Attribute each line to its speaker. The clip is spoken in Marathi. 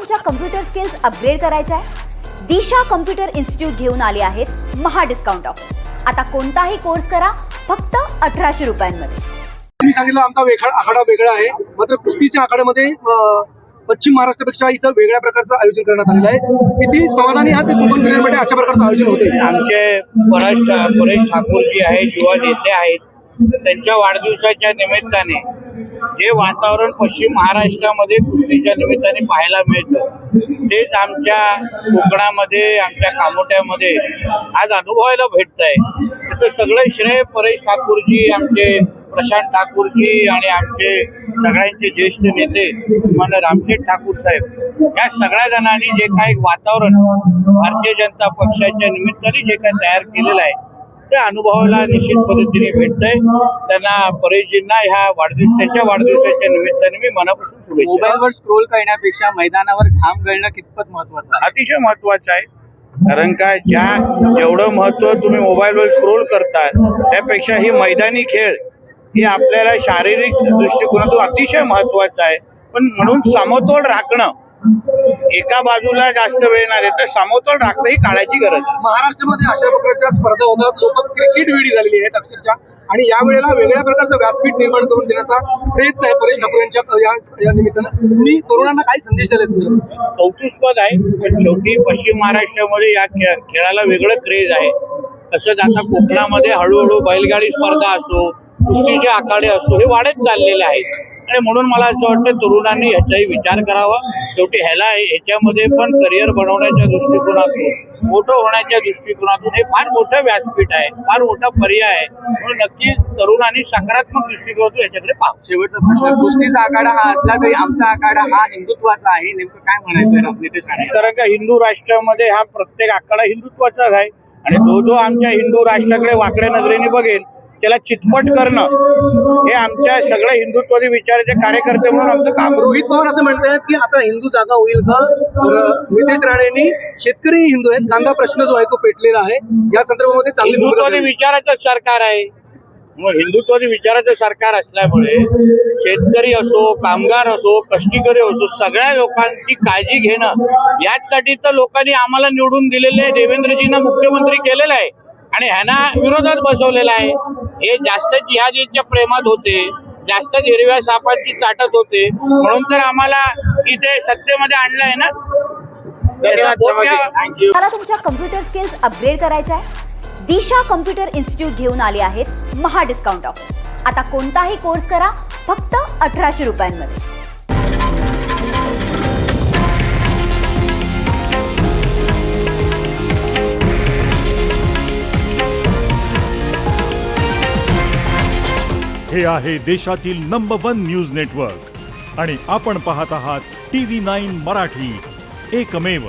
Speaker 1: तुमच्या कम्प्युटर स्किल्स अपग्रेड करायच्या आहे? दिशा कम्प्युटर इन्स्टिट्यूट घेऊन आले आहेत महा डिस्काउंट ऑफर. आता कोणताही कोर्स करा फक्त 1800 रुपयांमध्ये.
Speaker 2: मी सांगितलं आमचा आखाडा वेगळा आहे, मात्र कुस्तीच्या आखाड्यामध्ये पश्चिम महाराष्ट्रापेक्षा इथं वेगळ्या प्रकारचं आयोजन करण्यात आलेलं आहे. किती समाधानी आहात ते ओपन करिअरमध्ये अशा प्रकारचं आयोजन होते?
Speaker 3: आमचे परेश ठाकूरजी आहेत, युवा नेते आहेत, त्यांच्या वाढदिवसाच्या निमित्ताने जे वातावरण पश्चिम महाराष्ट्रामध्ये कुस्तीच्या निमित्ताने पाहायला मिळतं तेच आमच्या कोकणामध्ये, आमच्या कामोट्यामध्ये आज अनुभवायला भेटत आहे. त्याचं सगळं श्रेय परेश ठाकूरजी, आमचे प्रशांत ठाकूरजी आणि आमचे सगळ्यांचे ज्येष्ठ नेते मन रामशेठ ठाकूर साहेब या सगळ्या जणांनी जे काही वातावरण भारतीय जनता पक्षाच्या निमित्ताने जे काही तयार केलेलं आहे ते अनुभवाला निश्चित पद्धतीने भेटतंय. त्यांना परेशजींना ह्या त्यांच्या वाढदिवसाच्या निमित्ताने मी मनापासून शुभेच्छा.
Speaker 4: मोबाईलवर स्क्रोल करण्यापेक्षा मैदानावर घाम गळणं कितपत महत्वाचं आहे?
Speaker 3: अतिशय महत्वाचं आहे. कारण का जेवढं महत्व तुम्ही मोबाईलवर स्क्रोल करता त्यापेक्षा ही मैदानी खेळ हे आपल्याला शारीरिक दृष्टिकोनातून अतिशय महत्वाचं आहे. पण म्हणून समतोल राखणं, एका बाजूला जास्त वेळ नाही तर समतोल राखणं ही काळाची गरज आहे.
Speaker 2: महाराष्ट्रामध्ये अशा प्रकारच्या स्पर्धा होतात, लोक क्रिकेट वेळी झालेली आहेत अक्षरशः, आणि यावेळेला वेगळ्या प्रकारचं व्यासपीठ निर्माण करून देण्याचा प्रयत्न आहे परेश ठाकूर यांच्या या निमित्तानं. तुम्ही तरुणांना काय संदेश द्याल?
Speaker 3: कौतुकपद आहे, पण शेवटी पश्चिम महाराष्ट्रामध्ये या खेळाला वेगळं क्रेज आहे. तसंच आता कोकणामध्ये हळूहळू बैलगाडी स्पर्धा असो, कुस्तीचे आखाडे असो, हे वाढत चाललेले आहेत. आणि म्हणून मला असं वाटतं तरुणांनी ह्याचाही विचार करावा. शेवटी ह्याच्यामध्ये पण करिअर बनवण्याच्या दृष्टिकोनातून, मोठं होण्याच्या दृष्टिकोनातून हे फार मोठं व्यासपीठ आहे, फार मोठा पर्याय आहे. म्हणून नक्की तरुणांनी सकारात्मक दृष्टिकोनातून याच्याकडे पाहावं.
Speaker 4: शेवटचा प्रश्न, कुस्तीचा आखाडा हा असला तरी आमचा आखाडा हा हिंदुत्वाचा आहे, नेमकं काय म्हणायचं नितेश राणे?
Speaker 3: कारण का हिंदू राष्ट्रामध्ये हा प्रत्येक आखाडा हिंदुत्वाचाच आहे, आणि जो आमच्या हिंदू राष्ट्राकडे वाकड्या नजरेने बघेल त्याला चितपट करणं हे आमच्या सगळ्या हिंदुत्वादी विचाराचे कार्यकर्ते म्हणून आमचं काम.
Speaker 2: रोहित पवार असं म्हणतात की आता हिंदू जागा होईल का? नितेश राणेंनी शेतकरी हिंदू आहेत, कांदा प्रश्न जो आहे तो पेटलेला आहे, या संदर्भामध्ये
Speaker 3: हिंदुत्वादी विचाराचं सरकार आहे. मग हिंदुत्वादी विचाराचं सरकार असल्यामुळे शेतकरी असो, कामगार असो, कष्टीकरी असो, सगळ्या लोकांची काळजी घेणं याचसाठी तर लोकांनी आम्हाला निवडून दिलेले, देवेंद्रजींना मुख्यमंत्री केलेलं आहे आणि ह्यांना विरोधात बसवलेला आहे. हे जास्त जिहादीच्या प्रेमात होते, जास्त हिरव्या सापांची चाटत होते, म्हणून तर आम्हाला इथे सत्तेमध्ये आणलं आहे ना.
Speaker 1: मला तुमच्या कम्प्युटर स्किल्स अपग्रेड करायच्या आहे? दिशा कम्प्युटर इन्स्टिट्यूट घेऊन आले आहेत महा डिस्काउंट ऑफर. आता कोणताही कोर्स करा फक्त 1800 रुपयांमध्ये.
Speaker 5: हे आहे देशातील नंबर 1 न्यूज नेटवर्क आणि आपण पाहत आहात TV9 मराठी, एकमेव.